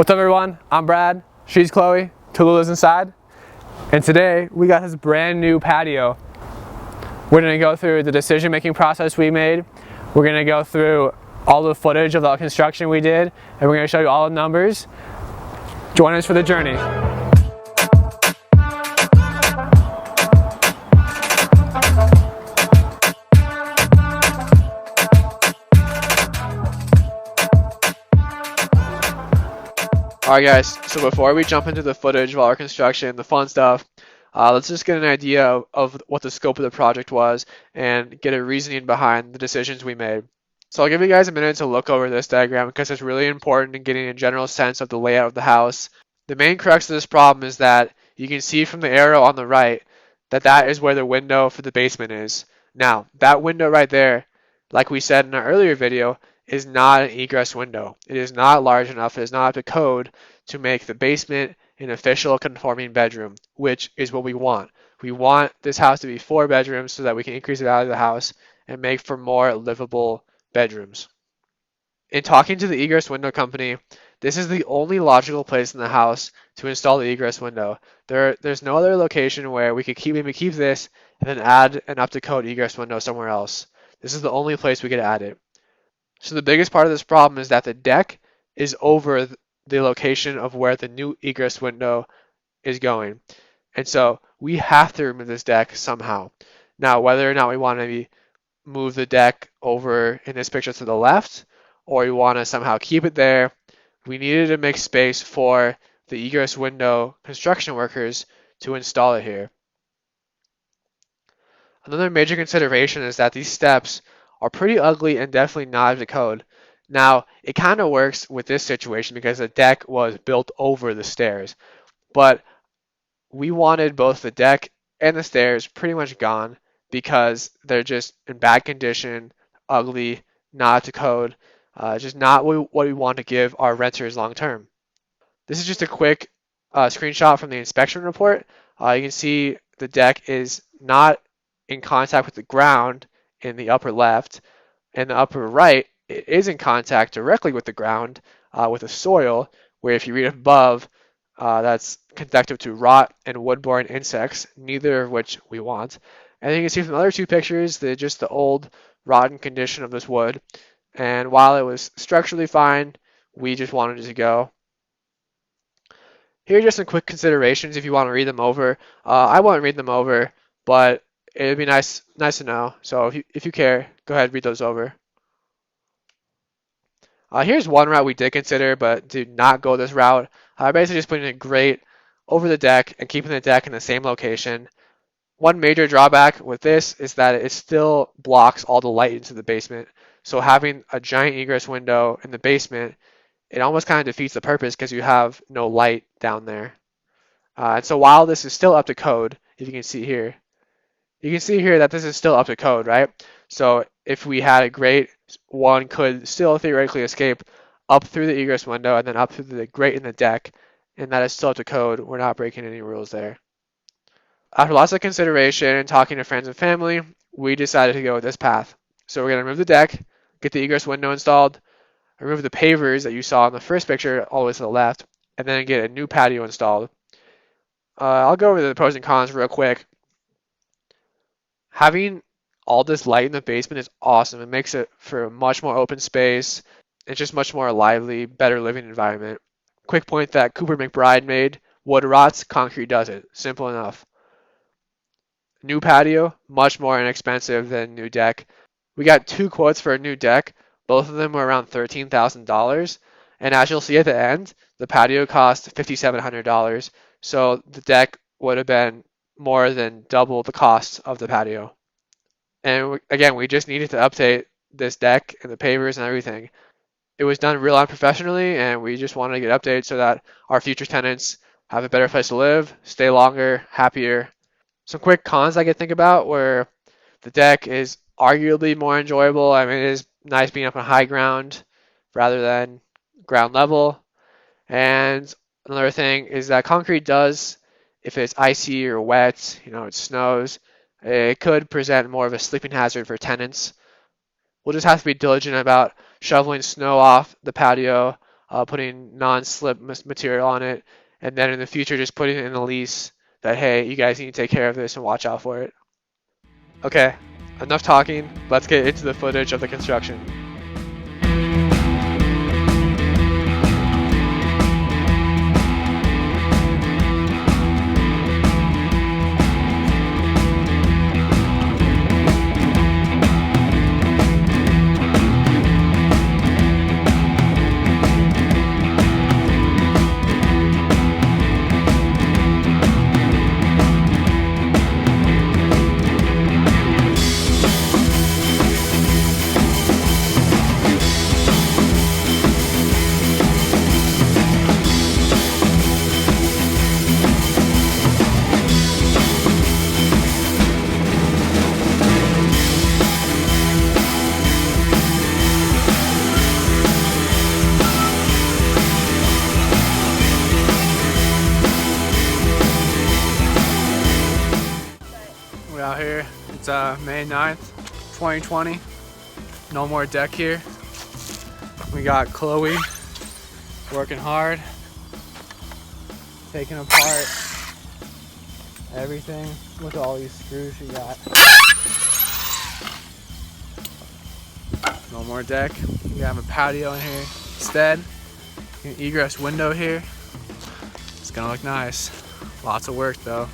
What's up everyone, I'm Brad, she's Chloe, Tallulah's inside, and today we got this brand new patio. We're going to go through the decision making process we made, we're going to go through all the footage of the construction we did, and we're going to show you all the numbers. Join us for the journey. Alright guys, so before we jump into the footage of our construction, the fun stuff, let's just get an idea of what the scope of the project was and get a reasoning behind the decisions we made. So I'll give you guys a minute to look over this diagram because it's really important in getting a general sense of the layout of the house. The main crux of this problem is that you can see from the arrow on the right that that is where the window for the basement is. Now, that window right there, like we said in our earlier video, is not an egress window. It is not large enough, it is not up to code to make the basement an official conforming bedroom, which is what we want. We want this house to be 4 bedrooms so that we can increase the value of the house and make for more livable bedrooms. In talking to the egress window company, this is the only logical place in the house to install the egress window. There's no other location where we could maybe keep this and then add an up-to-code egress window somewhere else. This is the only place we could add it. So the biggest part of this problem is that the deck is over the location of where the new egress window is going. And so we have to remove this deck somehow. Now, whether or not we want to maybe move the deck over in this picture to the left, or we want to somehow keep it there, we needed to make space for the egress window construction workers to install it here. Another major consideration is that these steps are pretty ugly and definitely not up to code. Now, it kind of works with this situation because the deck was built over the stairs, but we wanted both the deck and the stairs pretty much gone because they're just in bad condition, ugly, not up to code, just not what we want to give our renters long term. This is just a quick screenshot from the inspection report. You can see the deck is not in contact with the ground in the upper left, and the upper right it is in contact directly with the ground with the soil, where if you read above, that's conducive to rot and woodborne insects, neither of which we want. And you can see from the other 2 pictures just the old rotten condition of this wood. And while it was structurally fine, we just wanted it to go. Here are just some quick considerations if you want to read them over. I won't read them over, but it'd be nice to know. So if you care, go ahead and read those over. Here's one route we did consider, but did not go this route. Basically just putting a grate over the deck and keeping the deck in the same location. One major drawback with this is that it still blocks all the light into the basement. So having a giant egress window in the basement, it almost kind of defeats the purpose because you have no light down there. And so while this is still up to code, if you can see here, that this is still up to code, right? So if we had a grate, one could still theoretically escape up through the egress window and then up through the grate in the deck, and that is still up to code. We're not breaking any rules there. After lots of consideration and talking to friends and family, we decided to go with this path. So we're going to remove the deck, get the egress window installed, remove the pavers that you saw in the first picture all the way to the left, and then get a new patio installed. I'll go over the pros and cons real quick. Having all this light in the basement is awesome. It makes it for a much more open space. It's just much more lively, better living environment. Quick point that Cooper McBride made, wood rots, concrete does it. Simple enough. New patio, much more inexpensive than new deck. We got 2 quotes for a new deck. Both of them were around $13,000. And as you'll see at the end, the patio cost $5,700. So the deck would have been more than double the cost of the patio. And again, we just needed to update this deck and the pavers and everything. It was done real unprofessionally, and we just wanted to get updated so that our future tenants have a better place to live, stay longer, happier. Some quick cons I could think about where the deck is arguably more enjoyable. I mean, it is nice being up on high ground rather than ground level. And another thing is that concrete does, if it's icy or wet, it snows, it could present more of a sleeping hazard for tenants. We'll just have to be diligent about shoveling snow off the patio putting non-slip material on it, and then in the future just putting it in the lease that, hey, you guys need to take care of this and watch out for it. Okay, enough talking. Let's get into the footage of the construction. We're out here. It's May 9th, 2020. No more deck here. We got Chloe working hard, taking apart everything. Look at all these screws she got. No more deck. We have a patio in here instead. An egress window here. It's gonna look nice. Lots of work though.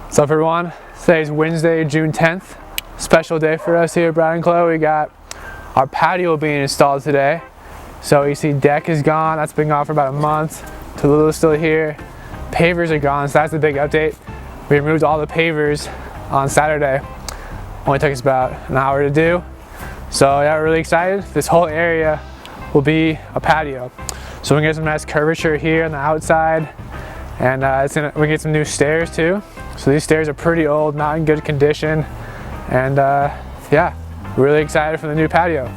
What's up everyone? Today's Wednesday, June 10th. Special day for us here at Brad and Chloe. We got our patio being installed today. So you see deck is gone, that's been gone for about a month. Tallulah's still here. Pavers are gone, so that's the big update. We removed all the pavers on Saturday. Only took us about an hour to do. So yeah, we're really excited. This whole area will be a patio. So we can get some nice curvature here on the outside. And we can get some new stairs too. So these stairs are pretty old, not in good condition. And yeah, really excited for the new patio.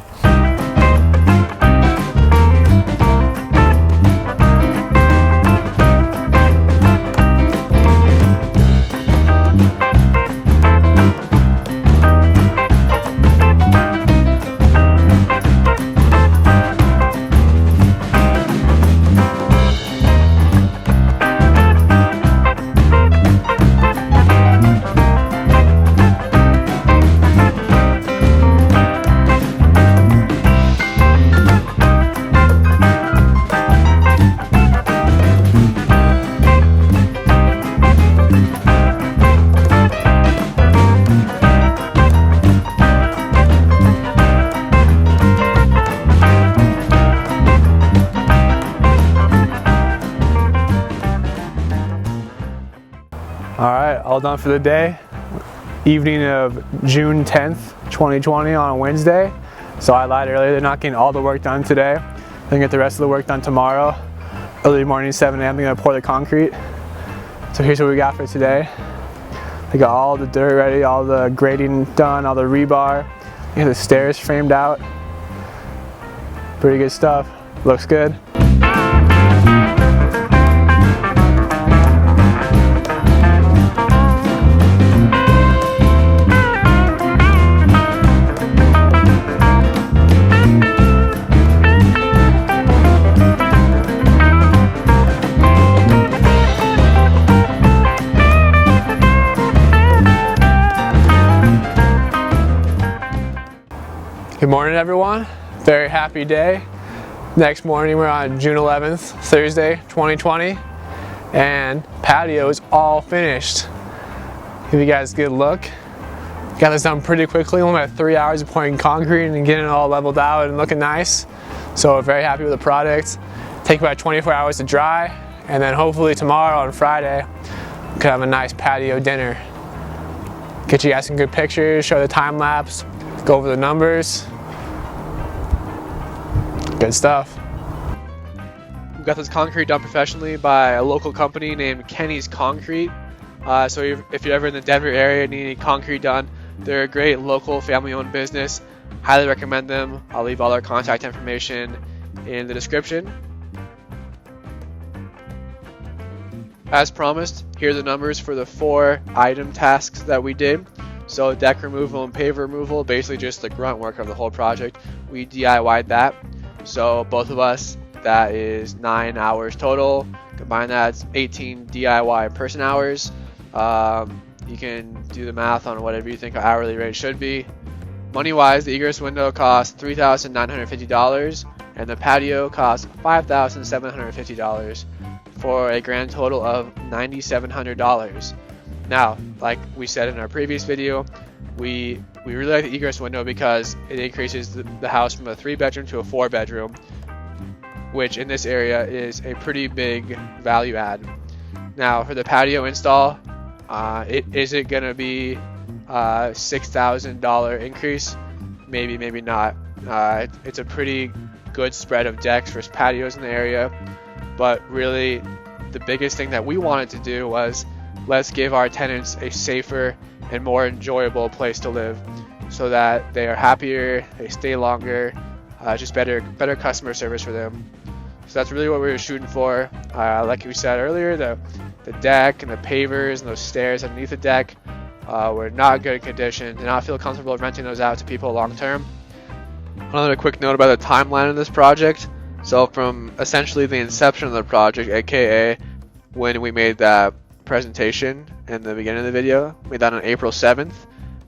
Alright, all done for the day. Evening of June 10th, 2020 on a Wednesday. So I lied earlier, they're not getting all the work done today. They're gonna get the rest of the work done tomorrow. Early morning, 7 a.m., they're gonna pour the concrete. So here's what we got for today. They got all the dirt ready, all the grading done, all the rebar. You got the stairs framed out. Pretty good stuff, looks good. Good morning everyone, very happy day. Next morning we're on June 11th, Thursday 2020, and patio is all finished. Give you guys a good look. Got this done pretty quickly, only about 3 hours of pouring concrete and getting it all leveled out and looking nice. So we're very happy with the product. Take about 24 hours to dry, and then hopefully tomorrow on Friday, we could have a nice patio dinner. Get you guys some good pictures, show the time lapse, go over the numbers. Good stuff. We got this concrete done professionally by a local company named Kenny's Concrete. So if you're ever in the Denver area and need any concrete done, They're a great local family-owned business. Highly recommend them. I'll leave all their contact information in the description. As promised, here are the numbers for the 4 item tasks that we did. So deck removal and paver removal, basically just the grunt work of the whole project. We DIY'd that. So both of us, that is 9 hours total. Combine that, it's 18 DIY person hours. You can do the math on whatever you think our hourly rate should be. Money-wise, the egress window costs $3,950 and the patio costs $5,750 for a grand total of $9,700. Now, like we said in our previous video, we really like the egress window because it increases the house from a 3-bedroom to a 4-bedroom, which in this area is a pretty big value add. Now, for the patio install, is it going to be a $6,000 increase? Maybe, maybe not. It's a pretty good spread of decks versus patios in the area, but really the biggest thing that we wanted to do was let's give our tenants a safer and more enjoyable place to live so that they are happier, they stay longer, just better customer service for them. So that's really what we were shooting for. Like we said earlier, the deck and the pavers and those stairs underneath the deck were not good condition. Did not feel comfortable renting those out to people long term. Another quick note about the timeline of this project. So from essentially the inception of the project, aka when we made that presentation in the beginning of the video, we made that on April 7th,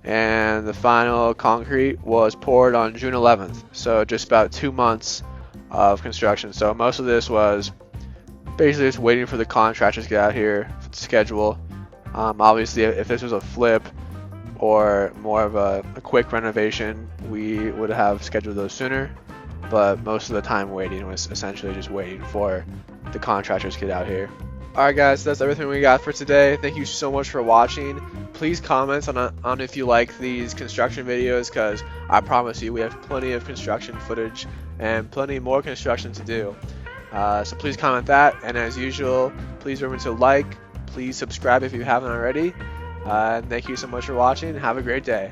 and the final concrete was poured on June 11th. So just about 2 months of construction. So most of this was basically just waiting for the contractors to get out here for the schedule. Obviously, if this was a flip or more of a quick renovation, we would have scheduled those sooner, but most of the time waiting was essentially just waiting for the contractors to get out here. Alright guys, that's everything we got for today. Thank you so much for watching. Please comment on if you like these construction videos, because I promise you we have plenty of construction footage and plenty more construction to do. So please comment that, and as usual, please remember to like, please subscribe if you haven't already. And thank you so much for watching. Have a great day.